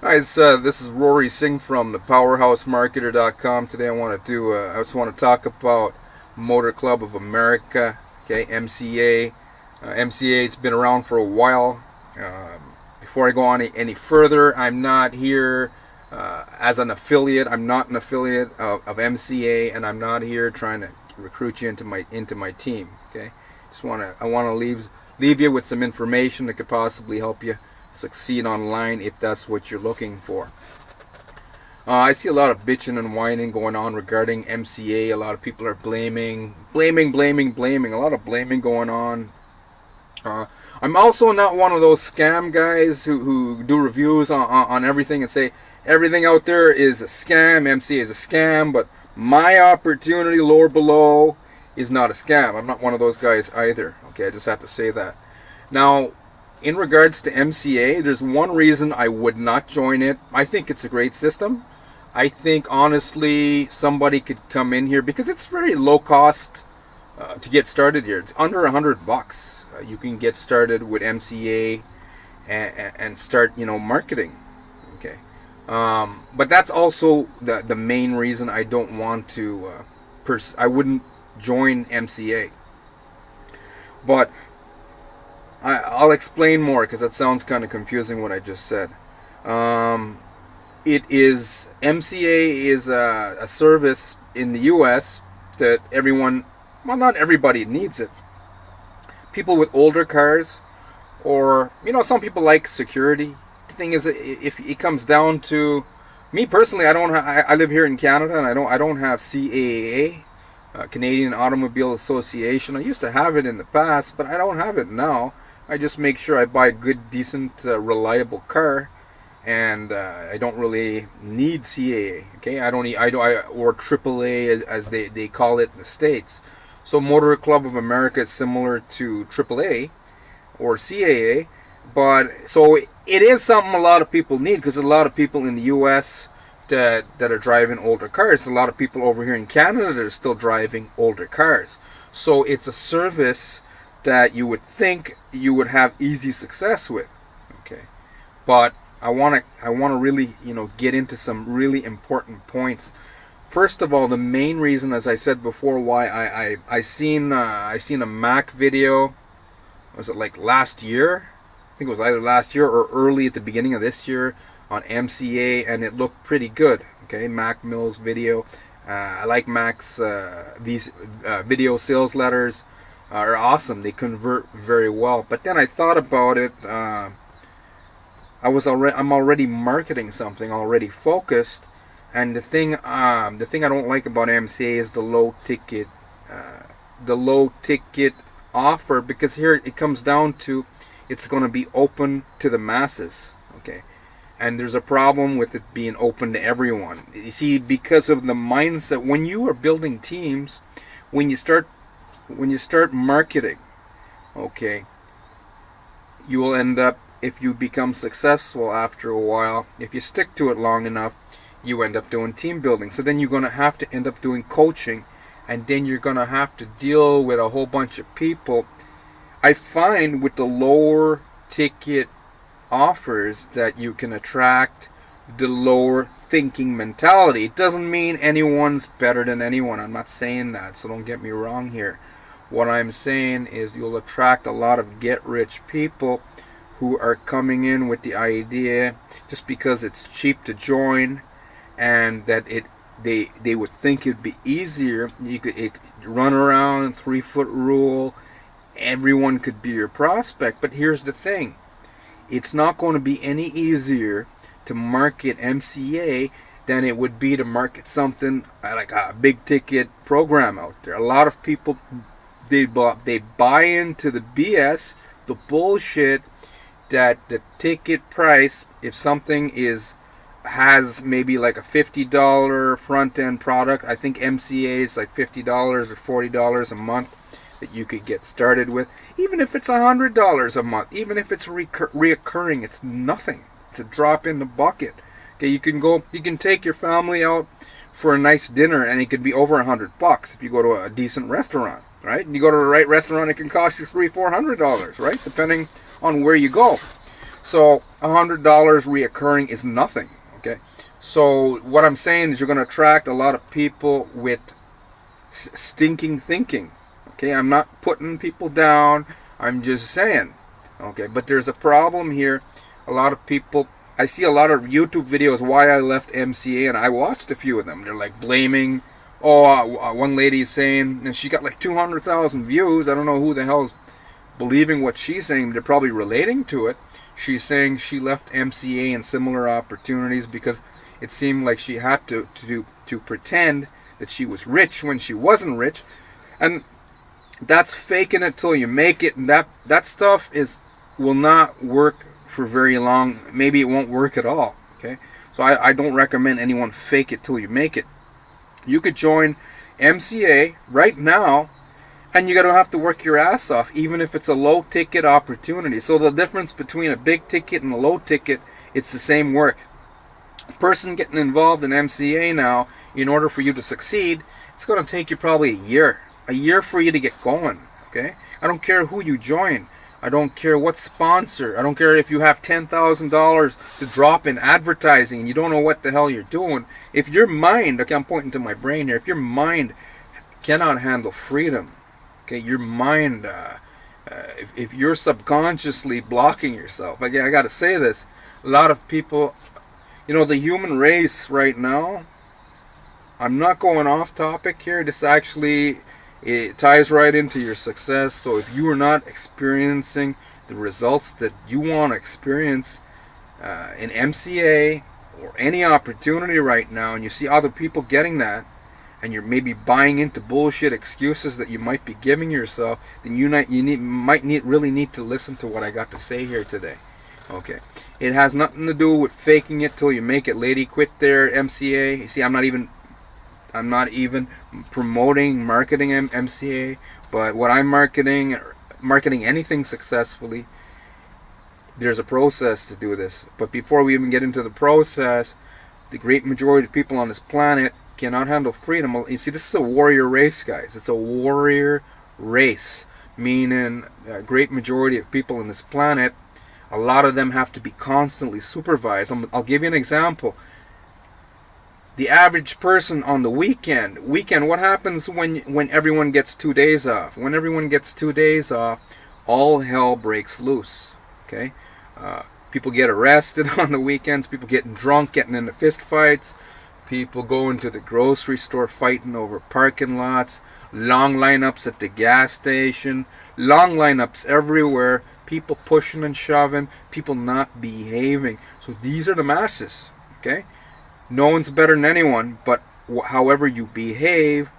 Hi, this is Rory Singh from the PowerhouseMarketer.com. Today I just want to talk about Motor Club of America, okay, MCA. MCA's been around for a while. Before I go on any further, I'm not here as an affiliate. I'm not an affiliate of MCA, and I'm not here trying to recruit you into my team. Okay, I want to leave you with some information that could possibly help you succeed online if that's what you're looking for. I see a lot of bitching and whining going on regarding MCA. A lot of people are blaming. A lot of blaming going on. I'm also not one of those scam guys who do reviews on everything and say everything out there is a scam, MCA is a scam, but my opportunity lower below is not a scam. I'm not one of those guys either. Okay, I just have to say that. Now, in regards to MCA, there's one reason I would not join it. I think it's a great system. I think honestly somebody could come in here because it's very low cost to get started here. It's under $100. You can get started with MCA and start, marketing. Okay, but that's also the main reason I don't want to. I wouldn't join MCA. But I'll explain more because that sounds kind of confusing what I just said. It is MCA is a service in the U.S. that everyone, well, not everybody needs it. People with older cars, or some people like security. The thing is, if it comes down to me personally, I live here in Canada, and I don't have CAA. Canadian Automobile Association. I used to have it in the past, but I don't have it now. I just make sure I buy a good, decent, reliable car, and I don't really need CAA. Okay, or AAA as they call it in the States. So Motor Club of America is similar to AAA or CAA, but so it is something a lot of people need because a lot of people in the U.S. that are driving older cars. A lot of people over here in Canada that are still driving older cars. So it's a service that you would think you would have easy success with. Okay, but I want to really get into some really important points. First of all, the main reason, as I said before, why I seen a Mac video. Was it like last year? I think it was either last year or early at the beginning of this year on MCA, and it looked pretty good. Okay, Mac Mills video. I like Mac's these video sales letters are awesome. They convert very well. But then I thought about it. I'm already marketing something, already focused, and the thing I don't like about MCA is the low ticket offer, because here it comes down to it's going to be open to the masses. Okay. And there's a problem with it being open to everyone. You see, because of the mindset, when you are building teams, when you start marketing, okay, you will end up, if you become successful after a while, if you stick to it long enough, you end up doing team building. So then you're going to have to end up doing coaching, and then you're going to have to deal with a whole bunch of people. I find with the lower ticket offers that you can attract the lower thinking mentality. It doesn't mean anyone's better than anyone. I'm not saying that, so don't get me wrong here. What I'm saying is you'll attract a lot of get-rich people who are coming in with the idea just because it's cheap to join, and that they would think it'd be easier. You could run around 3-foot rule. Everyone could be your prospect. But here's the thing. It's not going to be any easier to market MCA than it would be to market something like a big ticket program out there. A lot of people, they buy into the BS, the bullshit, that the ticket price, if something has maybe like a $50 front end product, I think MCA is like $50 or $40 a month that you could get started with. Even if it's $100 a month, even if it's reoccurring, it's nothing. It's a drop in the bucket. Okay, you can take your family out for a nice dinner, and it could be over $100 if you go to a decent restaurant, right? And you go to the right restaurant, it can cost you $300-$400, right? Depending on where you go. So $100 reoccurring is nothing. Okay. So what I'm saying is you're going to attract a lot of people with stinking thinking. Okay. I'm not putting people down. I'm just saying. Okay. But there's a problem here. A lot of people, I see a lot of YouTube videos why I left MCA, and I watched a few of them. They're like blaming. Oh, one lady is saying, and she got like 200,000 views. I don't know who the hell is believing what she's saying. They're probably relating to it. She's saying she left MCA and similar opportunities because it seemed like she had to pretend that she was rich when she wasn't rich, and that's faking it till you make it. And that stuff will not work for very long. Maybe it won't work at all. Okay, so I don't recommend anyone fake it till you make it. You could join MCA right now, and you're going to have to work your ass off, even if it's a low ticket opportunity. So the difference between a big ticket and a low ticket, it's the same work. A person getting involved in MCA now, in order for you to succeed, it's going to take you probably a year for you to get going. Okay, I don't care who you join. I don't care what sponsor. I don't care if you have $10,000 to drop in advertising and you don't know what the hell you're doing. If your mind, okay, I'm pointing to my brain here, if your mind cannot handle freedom, okay, your mind, if you're subconsciously blocking yourself, again, I got to say this, a lot of people, the human race right now, I'm not going off topic here, this actually, it ties right into your success. So if you are not experiencing the results that you want to experience in MCA or any opportunity right now, and you see other people getting that, and you're maybe buying into bullshit excuses that you might be giving yourself, then you might really need to listen to what I got to say here today. Okay, it has nothing to do with faking it till you make it. Lady, quit there, MCA. You see, I'm not even promoting, marketing MCA, but what I'm marketing anything successfully, there's a process to do this. But before we even get into the process, the great majority of people on this planet cannot handle freedom. You see, this is a warrior race, guys. It's a warrior race, meaning a great majority of people on this planet, a lot of them have to be constantly supervised. I'll give you an example. The average person on the weekend, what happens when everyone gets 2 days off? When everyone gets 2 days off, all hell breaks loose. Okay, people get arrested on the weekends. People getting drunk, getting into fist fights. People going to the grocery store, fighting over parking lots. Long lineups at the gas station. Long lineups everywhere. People pushing and shoving. People not behaving. So these are the masses. Okay. No one's better than anyone, but however you behave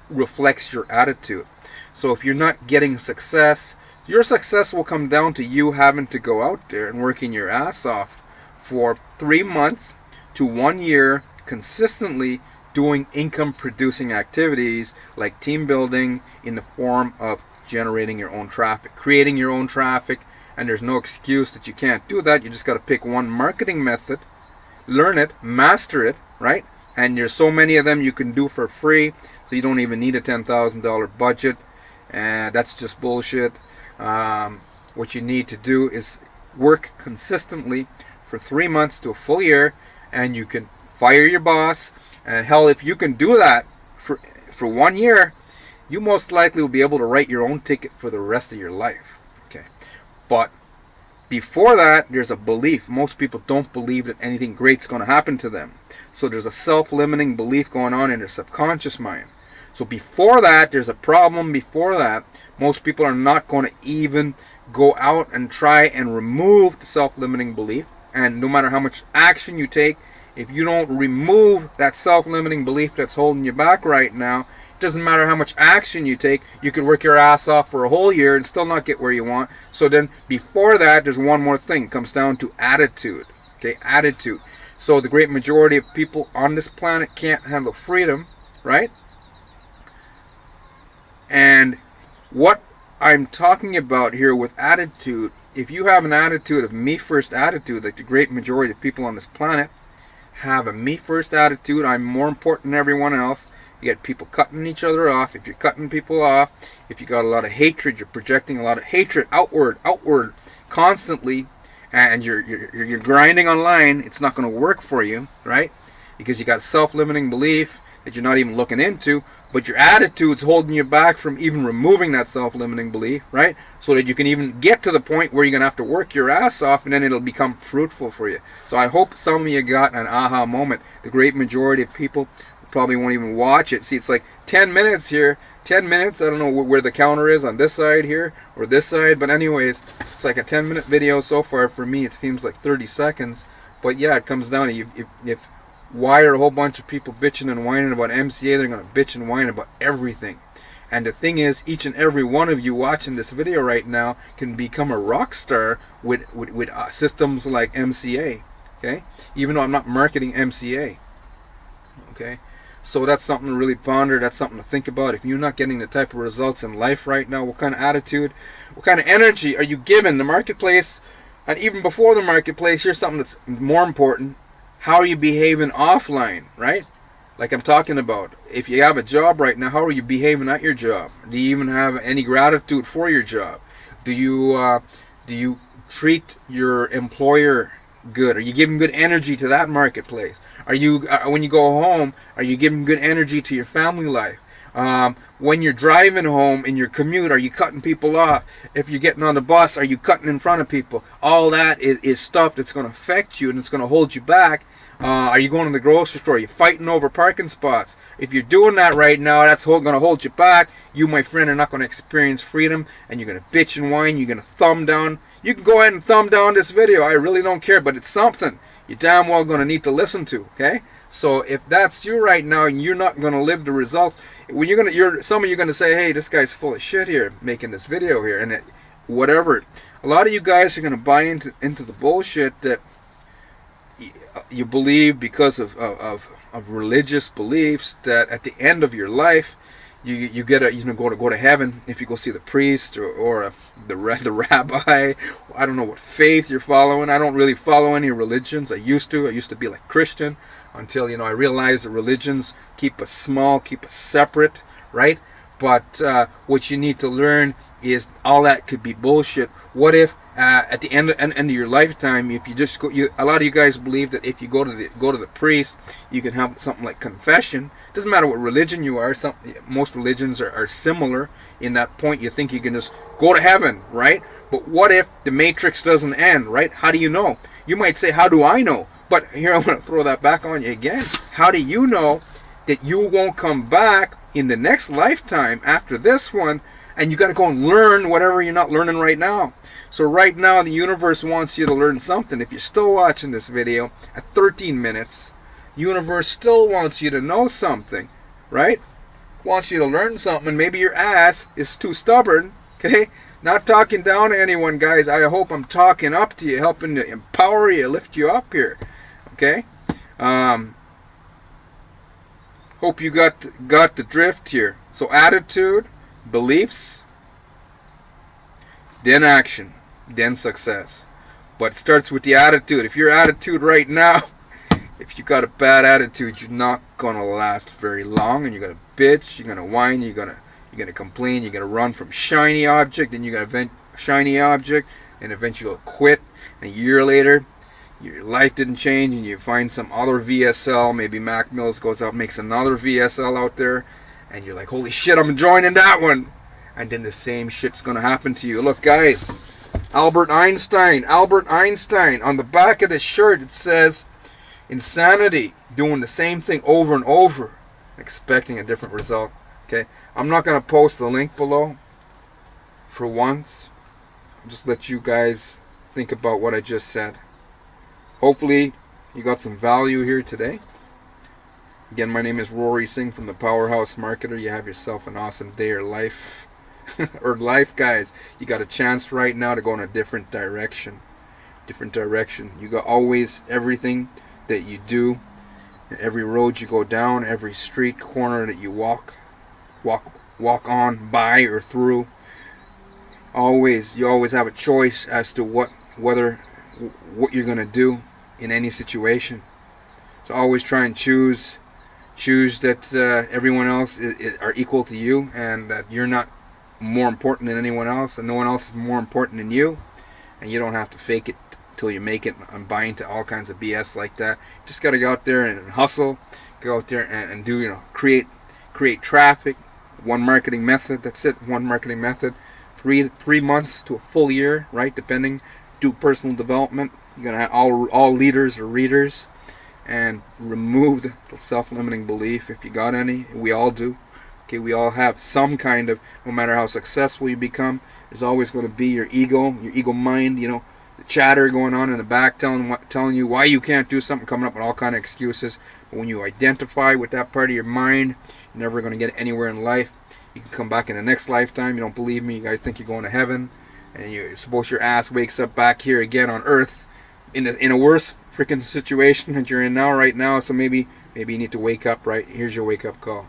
reflects your attitude. So if you're not getting success, your success will come down to you having to go out there and working your ass off for 3 months to 1 year, consistently doing income producing activities like team building in the form of generating your own traffic, creating your own traffic. And there's no excuse that you can't do that. You just got to pick one marketing method, learn it, master it, right? And there's so many of them you can do for free, so you don't even need a $10,000 budget. And that's just bullshit. What you need to do is work consistently for 3 months to a full year, and you can fire your boss. And hell, if you can do that for 1 year, you most likely will be able to write your own ticket for the rest of your life. Okay. But before that, there's a belief. Most people don't believe that anything great's going to happen to them. So there's a self-limiting belief going on in their subconscious mind. So before that, there's a problem. Before that, most people are not going to even go out and try and remove the self-limiting belief. And no matter how much action you take, if you don't remove that self-limiting belief that's holding you back right now, it doesn't matter how much action you take. You could work your ass off for a whole year and still not get where you want. So then before that, there's one more thing. It comes down to attitude. Okay, attitude. So the great majority of people on this planet can't handle freedom, right? And what I'm talking about here with attitude, if you have an attitude of me first attitude, like the great majority of people on this planet have a me first attitude, I'm more important than everyone else, You get people cutting each other off. If you're cutting people off, if you got a lot of hatred, you're projecting a lot of hatred outward, constantly, and you're grinding online. It's not going to work for you, right? Because you got self-limiting belief that you're not even looking into, but your attitude's holding you back from even removing that self-limiting belief, right? So that you can even get to the point where you're going to have to work your ass off, and then it'll become fruitful for you. So I hope some of you got an aha moment. The great majority of people probably won't even watch it. See, it's like 10 minutes here. 10 minutes, I don't know where the counter is, on this side here or this side, but anyways, it's like a 10-minute video so far. For me, it seems like 30 seconds. But yeah, it comes down to if why are a whole bunch of people bitching and whining about MCA? They're going to bitch and whine about everything. And the thing is, each and every one of you watching this video right now can become a rock star with systems like MCA. Okay, even though I'm not marketing MCA. Okay, so that's something to really ponder. That's something to think about. If you're not getting the type of results in life right now, what kind of attitude, what kind of energy are you giving the marketplace? And even before the marketplace, here's something that's more important. How are you behaving offline, right? Like I'm talking about. If you have a job right now, how are you behaving at your job? Do you even have any gratitude for your job? Do you treat your employer good? Are you giving good energy to that marketplace? Are you when you go home, are you giving good energy to your family life? When you're driving home in your commute, are you cutting people off? If you're getting on the bus, are you cutting in front of people? All that is stuff that's going to affect you and it's going to hold you back. Are you going to the grocery store? Are you fighting over parking spots? If you're doing that right now, that's going to hold you back. You, my friend, are not going to experience freedom, and you're going to bitch and whine. You're going to thumb down. You can go ahead and thumb down this video. I really don't care, but it's something you're damn well going to need to listen to. Okay? So if that's you right now, and you're not going to live the results, when some of you are going to say, "Hey, this guy's full of shit here, making this video here," and whatever. A lot of you guys are going to buy into the bullshit that you believe because of religious beliefs, that at the end of your life you get go to heaven if you go see the priest or the rabbi. I don't know what faith you're following. I don't really follow any religions. I used to be like Christian until I realized that religions keep us small, keep us separate, right? But what you need to learn is all that could be bullshit. What if at the end of your lifetime, if you just go, a lot of you guys believe that if you go to the priest, you can have something like confession. Doesn't matter what religion you are. Most religions are similar in that point. You think you can just go to heaven, right? But what if the matrix doesn't end, right? How do you know? You might say, "How do I know?" But here I'm going to throw that back on you again. How do you know that you won't come back in the next lifetime after this one? And you got to go and learn whatever you're not learning right now. So right now, the universe wants you to learn something. If you're still watching this video at 13 minutes, universe still wants you to know something, right? Wants you to learn something. Maybe your ass is too stubborn, okay? Not talking down to anyone, guys. I hope I'm talking up to you, helping to empower you, lift you up here, okay? Hope you got the drift here. So attitude, beliefs, then action, then success. But it starts with the attitude. If your attitude right now, if you got a bad attitude, you're not gonna last very long, and you're gonna bitch, you're gonna whine, you're gonna complain, you're gonna run from shiny object, then you're gonna vent shiny object, and eventually you'll quit. And a year later, your life didn't change, and you find some other VSL. Maybe Mac Mills goes out, makes another VSL out there. And you're like, "Holy shit, I'm joining that one." And then the same shit's going to happen to you. Look, guys. Albert Einstein. On the back of the shirt, it says, "Insanity. Doing the same thing over and over. Expecting a different result." Okay? I'm not going to post the link below. For once. I'll just let you guys think about what I just said. Hopefully, you got some value here today. Again, my name is Rory Singh from the Powerhouse Marketer. You have yourself an awesome day or life. Or life, guys. You got a chance right now to go in a different direction. You got always everything that you do, every road you go down, every street corner that you walk on, by, or through. You always have a choice as to what you're gonna do in any situation. So always try and choose choose that everyone else are equal to you, and that you're not more important than anyone else, and no one else is more important than you, and you don't have to fake it till you make it and buy into all kinds of BS like that. You just got to go out there and hustle, go out there and do, create traffic. One marketing method, that's it. One marketing method. 3 months to a full year, right? Depending. Do personal development. You're gonna have all leaders or readers, and remove the self-limiting belief if you got any. We all do. Okay, we all have some kind of. No matter how successful you become, there's always going to be your ego mind. The chatter going on in the back, telling you why you can't do something, coming up with all kind of excuses. But when you identify with that part of your mind, you're never going to get anywhere in life. You can come back in the next lifetime. You don't believe me? You guys think you're going to heaven, and you suppose your ass wakes up back here again on Earth, in a worse freaking situation that you're in right now. So maybe you need to wake up. Right, here's your wake up call.